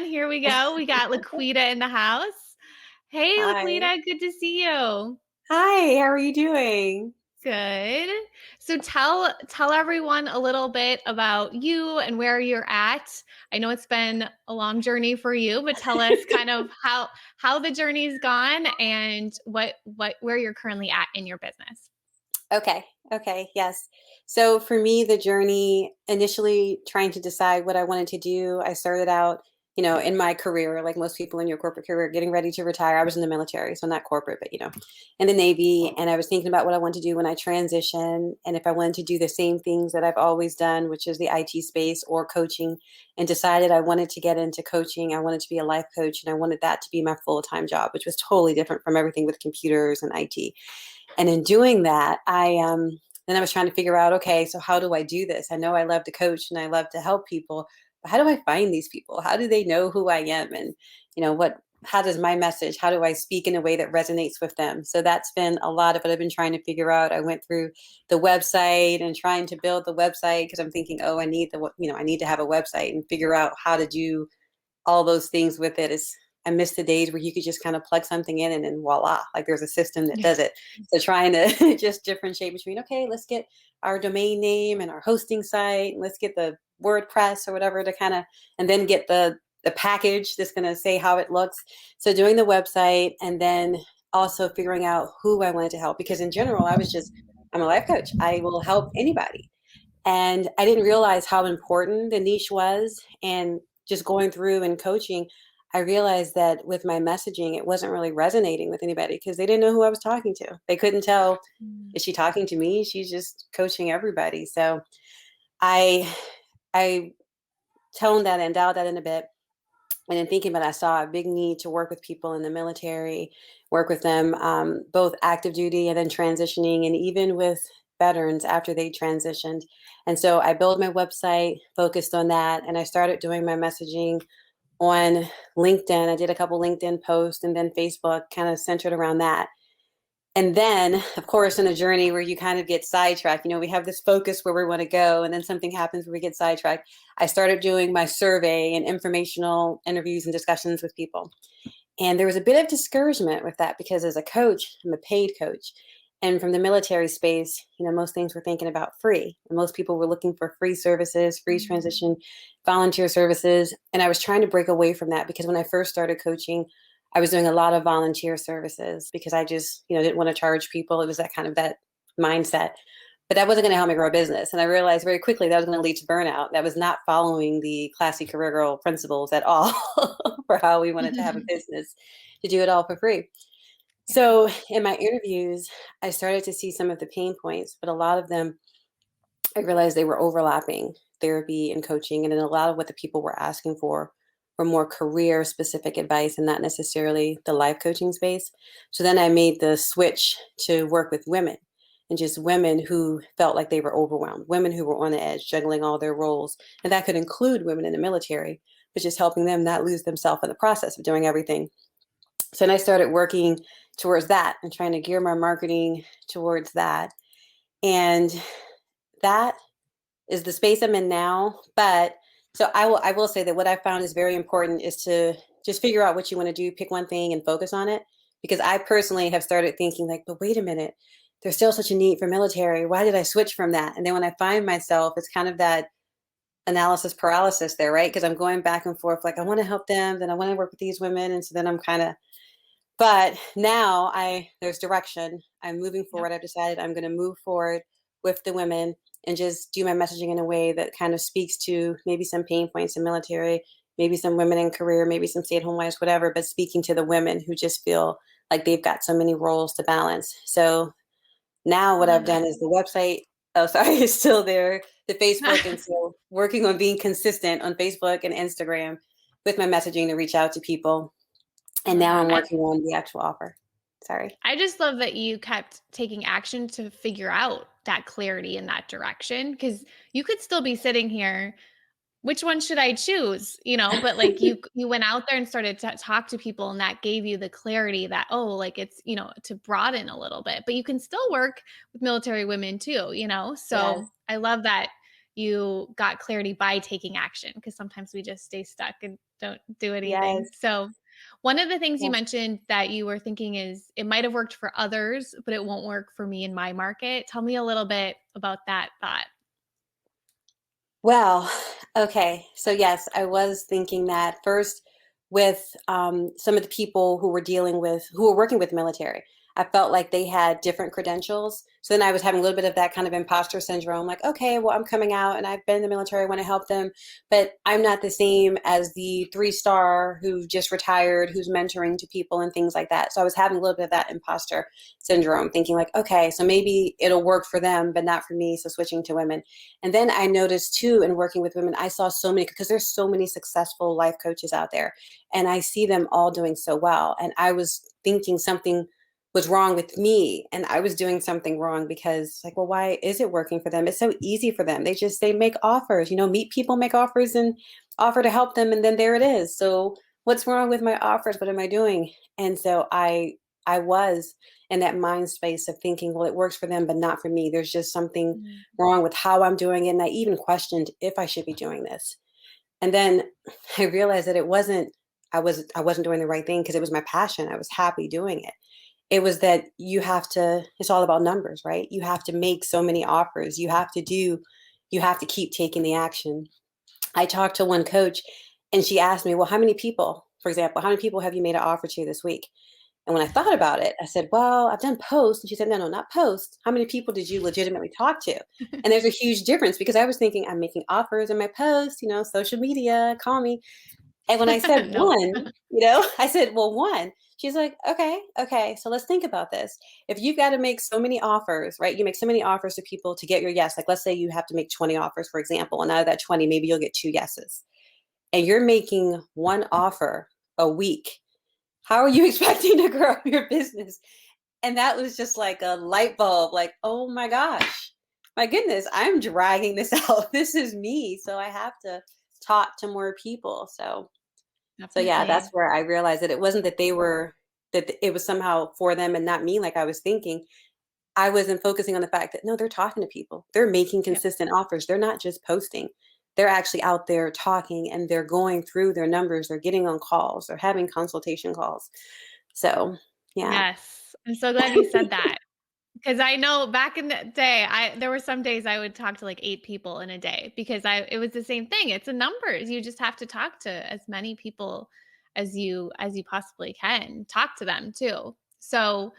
Here we go. We got LaQuida in the house. Hey, Hi. LaQuida, good to see you. Hi, how are you doing? Good. So tell everyone a little bit about you and where you're at. I know it's been a long journey for you, but tell us kind of how the journey's gone and what where you're currently at in your business. Okay, yes. So for me, the journey initially trying to decide what I wanted to do, I started out, in my career, like most people in your corporate career, getting ready to retire. I was in the military, so not corporate, but in the Navy. And I was thinking about what I wanted to do when I transition and if I wanted to do the same things that I've always done, which is the IT space or coaching, and decided I wanted to get into coaching. I wanted to be a life coach and I wanted that to be my full-time job, which was totally different from everything with computers and IT. And in doing that, then I was trying to figure out, okay, so how do I do this? I know I love to coach and I love to help people, but how do I find these people? How do they know who I am? And how does my message, how do I speak in a way that resonates with them? So that's been a lot of what I've been trying to figure out. I went through the website and trying to build the website because I'm thinking, oh, I need to have a website and figure out how to do all those things with it. Is I miss the days where you could just kind of plug something in and then voila, like there's a system that does it. So trying to just differentiate between, okay, let's get our domain name and our hosting site, and let's get the WordPress or whatever to kind of, and then get the package that's going to say how it looks. So doing the website and then also figuring out who I wanted to help, because in general, I'm a life coach. I will help anybody. And I didn't realize how important the niche was. And just going through and coaching, I realized that with my messaging, it wasn't really resonating with anybody because they didn't know who I was talking to. They couldn't tell, Mm. is she talking to me? She's just coaching everybody. So I I toned that and dialed that in a bit. And in thinking about it, I saw a big need to work with people in the military, work with them, both active duty and then transitioning, and even with veterans after they transitioned. And so I built my website, focused on that, and I started doing my messaging on LinkedIn. I did a couple LinkedIn posts and then Facebook, kind of centered around that. And then, of course, in a journey where you kind of get sidetracked, we have this focus where we want to go, and then something happens where we get sidetracked. I started doing my survey and informational interviews and discussions with people. And there was a bit of discouragement with that because as a coach, I'm a paid coach. And from the military space, most things were thinking about free. And most people were looking for free services, free transition, volunteer services. And I was trying to break away from that because when I first started coaching, I was doing a lot of volunteer services because I just, didn't want to charge people. It was that kind of that mindset. But that wasn't going to help me grow a business. And I realized very quickly that was going to lead to burnout. That was not following the classy career girl principles at all for how we wanted to have a business, to do it all for free. Yeah. So in my interviews, I started to see some of the pain points, but a lot of them, I realized they were overlapping therapy and coaching. And then a lot of what the people were asking for were more career specific advice and not necessarily the life coaching space. So then I made the switch to work with women and just women who felt like they were overwhelmed, women who were on the edge, juggling all their roles. And that could include women in the military, but just helping them not lose themselves in the process of doing everything. So then I started working towards that and trying to gear my marketing towards that. And that is the space I'm in now. But so I will say that what I found is very important is to just figure out what you want to do, pick one thing and focus on it. Because I personally have started thinking like, but wait a minute, there's still such a need for military. Why did I switch from that? And then when I find myself, it's kind of that analysis paralysis there, right? Because I'm going back and forth, like I want to help them, then I want to work with these women. And so then I'm kind of, but now there's direction. I'm moving Yep. forward. I've decided I'm going to move forward with the women and just do my messaging in a way that kind of speaks to maybe some pain points in military, maybe some women in career, maybe some stay-at-home wives, whatever, but speaking to the women who just feel like they've got so many roles to balance. So now I what love I've it. done is the website, oh sorry, is still there, the Facebook, and so working on being consistent on Facebook and Instagram with my messaging to reach out to people. I And love now that. I'm working on the actual offer. Sorry. I just love that you kept taking action to figure out that clarity in that direction because you could still be sitting here. Which one should I choose? But like you went out there and started to talk to people, and that gave you the clarity that like it's to broaden a little bit, but you can still work with military women too. Yes. So I love that you got clarity by taking action, because sometimes we just stay stuck and don't do anything. Yes. So, one of the things you Yes. mentioned that you were thinking is it might have worked for others, but it won't work for me in my market. Tell me a little bit about that thought. Well, okay. So yes, I was thinking that first with some of the people who were working with military. I felt like they had different credentials. So then I was having a little bit of that kind of imposter syndrome, like, okay, well, I'm coming out and I've been in the military, I want to help them, but I'm not the same as the 3-star who just retired, who's mentoring to people and things like that. So I was having a little bit of that imposter syndrome, thinking like, okay, so maybe it'll work for them, but not for me. So switching to women. And then I noticed too, in working with women, I saw so many, because there's so many successful life coaches out there, and I see them all doing so well. And I was thinking something was wrong with me, and I was doing something wrong, because like, well, why is it working for them? It's so easy for them. They make offers, meet people, make offers and offer to help them, and then there it is. So what's wrong with my offers? What am I doing? And so I was in that mind space of thinking, well, it works for them, but not for me. There's just something Mm. wrong with how I'm doing it. And I even questioned if I should be doing this. And then I realized that I wasn't doing the right thing, because it was my passion. I was happy doing it. It was that it's all about numbers, right? You have to make so many offers. You have to keep taking the action. I talked to one coach, and she asked me, well, how many people, for example, how many people have you made an offer to this week? And when I thought about it, I said, well, I've done posts. And she said, no, no, not posts. How many people did you legitimately talk to? And there's a huge difference, because I was thinking I'm making offers in my posts, social media, call me. And when I said Nope. one, I said, well, one. She's like, okay, okay. So let's think about this. If you've got to make so many offers, right? You make so many offers to people to get your yes. Like, let's say you have to make 20 offers, for example, and out of that 20, maybe you'll get 2 yeses. And you're making one offer a week. How are you expecting to grow your business? And that was just like a light bulb, like, oh my gosh, my goodness, I'm dragging this out. This is me. So I have to talk to more people. So yeah, that's Definitely. where I realized that it wasn't that it was somehow for them and not me, like I was thinking. I wasn't focusing on the fact that no, they're talking to people. They're making Yep. consistent offers. They're not just posting. They're actually out there talking, and they're going through their numbers. They're getting on calls. They're having consultation calls. So yeah. Yes. I'm so glad you said that. Because I know back in the day, I there were some days I would talk to like 8 people in a day, because I it was the same thing. It's a numbers. You just have to talk to as many people as you possibly can. Talk to them too. So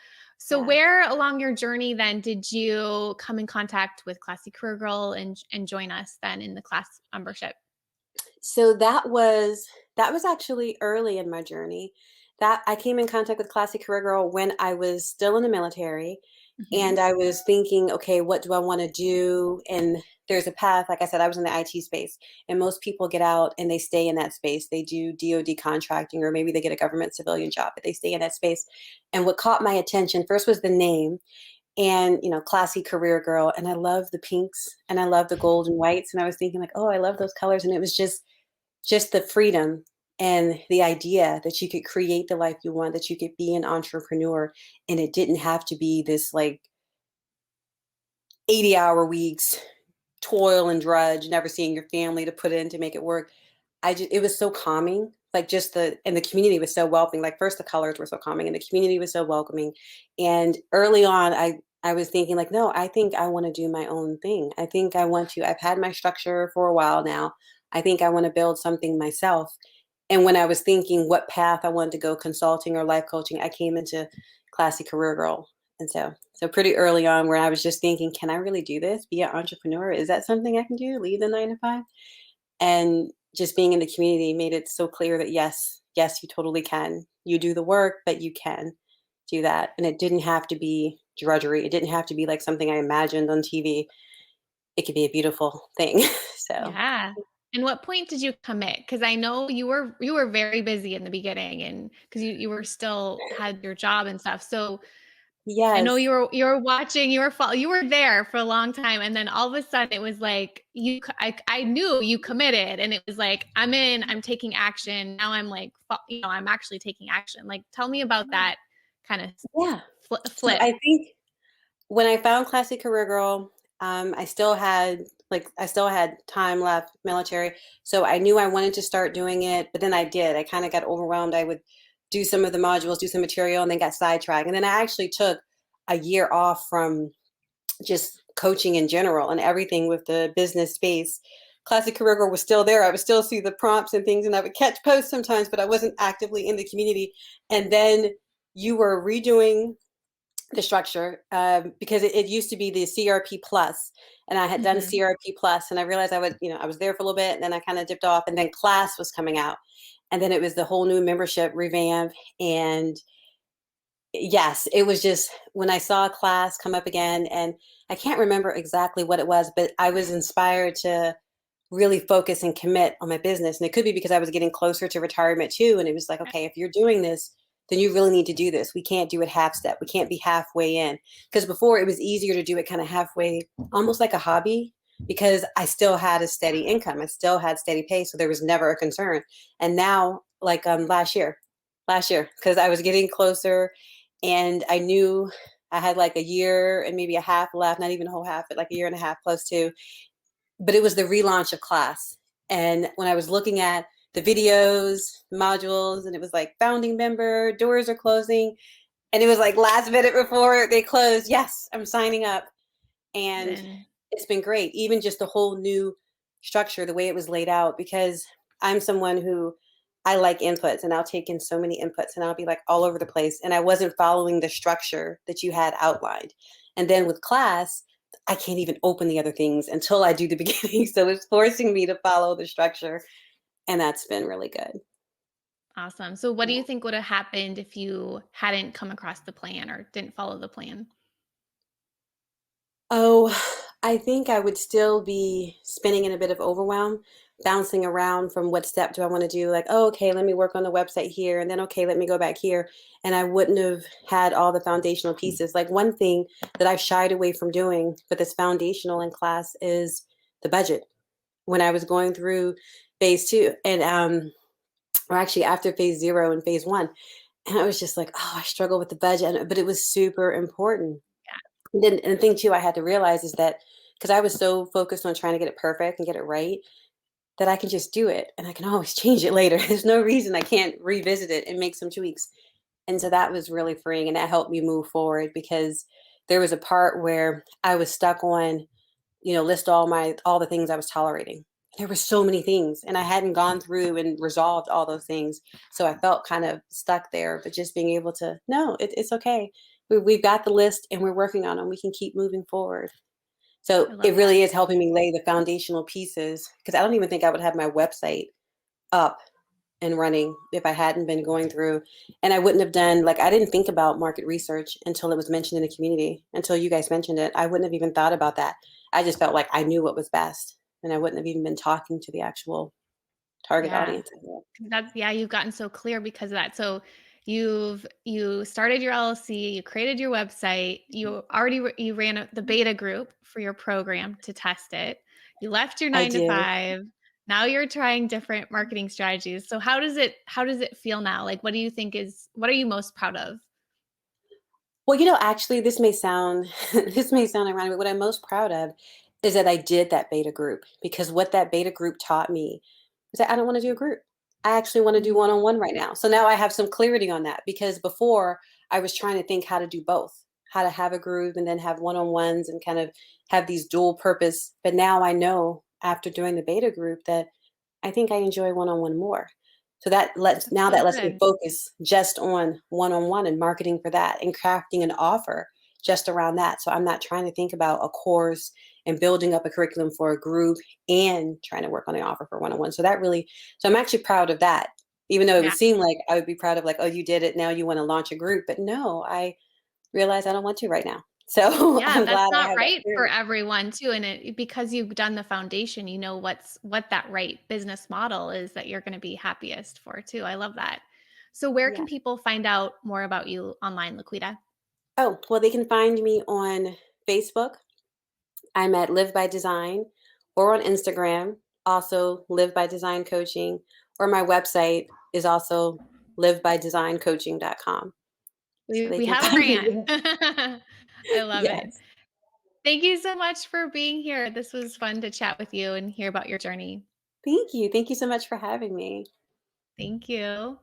Yeah. where along your journey then did you come in contact with Classy Career Girl and join us then in the class membership? So that was actually early in my journey. That I came in contact with Classic Career Girl when I was still in the military, Mhm. and I was thinking, okay, what do I want to do? And there's a path. Like I said, I was in the IT space, and most people get out and they stay in that space. They do DoD contracting, or maybe they get a government civilian job, but they stay in that space. And what caught my attention first was the name, and Classy Career Girl. And I love the pinks, and I love the gold and whites, and I was thinking like, oh, I love those colors. And it was just the freedom and the idea that you could create the life you want, that you could be an entrepreneur, and it didn't have to be this like 80-hour weeks, toil and drudge, never seeing your family to put in to make it work. It was so calming. Like and the community was so welcoming. Like first the colors were so calming, and the community was so welcoming. And early on I was thinking like, no, I think I want to do my own thing. I've had my structure for a while now. I think I want to build something myself. And when I was thinking what path I wanted to go, consulting or life coaching, I came into Classy Career Girl. And so pretty early on, where I was just thinking, can I really do this? Be an entrepreneur? Is that something I can do? Leave the 9 to 5? And just being in the community made it so clear that yes, yes, you totally can. You do the work, but you can do that. And it didn't have to be drudgery. It didn't have to be like something I imagined on TV. It could be a beautiful thing. So Yeah. And what point did you commit? Because I know you were very busy in the beginning, and because you were still had your job and stuff. So I know yes, you were watching, you were there for a long time, and then all of a sudden it was like I knew you committed, and it was like I'm in, I'm taking action. Now I'm like I'm actually taking action. Like tell me about that kind of yeah. So flip. I think when I found Classic Career Girl, I still had like I still had time left, military. So I knew I wanted to start doing it, but then I did. I kind of got overwhelmed. I would do some of the modules, do some material, and then got sidetracked. And then I actually took a year off from just coaching in general and everything with the business space. Classic Career Girl was still there. I would still see the prompts and things, and I would catch posts sometimes, but I wasn't actively in the community. And then you were redoing the structure because it used to be the CRP plus, and I had done Mhm. CRP plus, and I realized I would, I was there for a little bit, and then I kind of dipped off, and then class was coming out, and then it was the whole new membership revamp, and yes, it was just when I saw class come up again, and I can't remember exactly what it was, but I was inspired to really focus and commit on my business. And it could be because I was getting closer to retirement too. And it was like, okay, if you're doing this, then you really need to do this. We can't do it half step. We can't be halfway in. Because before it was easier to do it kind of halfway, almost like a hobby, because I still had a steady income. I still had steady pay. So there was never a concern. And now, like last year, because I was getting closer and I knew I had like a year and maybe a half left, not even a whole half, but like a year and a half close to. But it was the relaunch of class. And when I was looking at the videos, modules, and it was like founding member, doors are closing. And it was like last minute before they closed. Yes, I'm signing up. And Then it's been great. Even just the whole new structure, the way it was laid out, because I'm someone who I like inputs and I'll take in so many inputs and I'll be like all over the place. And I wasn't following the structure that you had outlined. And then with class, I can't even open the other things until I do the beginning. So it's forcing me to follow the structure. And that's been really good. awesome. So what do Yeah. you think would have happened if you hadn't come across the plan or didn't follow the plan? Oh, I think I would still be spinning in a bit of overwhelm, bouncing around from what step do I want to do? Like, oh, okay, let me work on the website here. And then, okay, let me go back here. And I wouldn't have had all the foundational pieces. Like, one thing that I've shied away from doing, but that's foundational in class is the budget. When I was going through phase two, and or actually after phase zero and phase one, and I was just like, oh, I struggle with the budget. But it was super important. And the thing too I had to realize is that because I was so focused on trying to get it perfect and get it right, that I can just do it and I can always change it later. There's no reason I can't revisit it and make some tweaks. And so that was really freeing and that helped me move forward because there was a part where I was stuck on, list all the things I was tolerating. There were so many things and I hadn't gone through and resolved all those things. So I felt kind of stuck there, but just being able to, no, it's okay. We've got the list and we're working on them. We can keep moving forward. So I love it that. really is helping me lay the foundational pieces because I don't even think I would have my website up and running if I hadn't been going through. And I wouldn't have done, like, I didn't think about market research until it was mentioned in the community, until you guys mentioned it. I wouldn't have even thought about that. I just felt like I knew what was best. And I wouldn't have even been talking to the actual target Yeah. audience. That's yeah, you've gotten so clear because of that. So you started your LLC, you created your website, you ran the beta group for your program to test it. You left your I 9 to did. 5. Now you're trying different marketing strategies. So how does it feel now? Like what are you most proud of? Well, actually, this may sound this may sound ironic, but what I'm most proud of is that I did that beta group because what that beta group taught me is that I don't want to do a group. I actually want to do Mhm. one-on-one right now. So now I have some clarity on that because before I was trying to think how to do both, how to have a group and then have one-on-ones and kind of have these dual purpose. But now I know after doing the beta group that I think I enjoy one-on-one more. So That's so that lets me good. focus just on one-on-one and marketing for that and crafting an offer just around that. So I'm not trying to think about a course and building up a curriculum for a group and trying to work on the offer for one-on-one. So I'm actually proud of that. Even though it Yeah. would seem like I would be proud of like, oh, you did it. Now you want to launch a group. But no, I realize I don't want to right now. So Yeah, I'm that's glad I not have that right for clearly. everyone too, and because you've done the foundation, you know what that right business model is that you're gonna be happiest for too. I love that. So where Yeah. can people find out more about you online, Laquita? Oh, well, they can find me on Facebook. I'm at Live by Design or on Instagram, also Live by Design Coaching, or my website is also livebydesigncoaching.com. So We they we can have a find me brand. there. I love it. Yes. Thank you so much for being here. This was fun to chat with you and hear about your journey. Thank you. Thank you so much for having me. Thank you.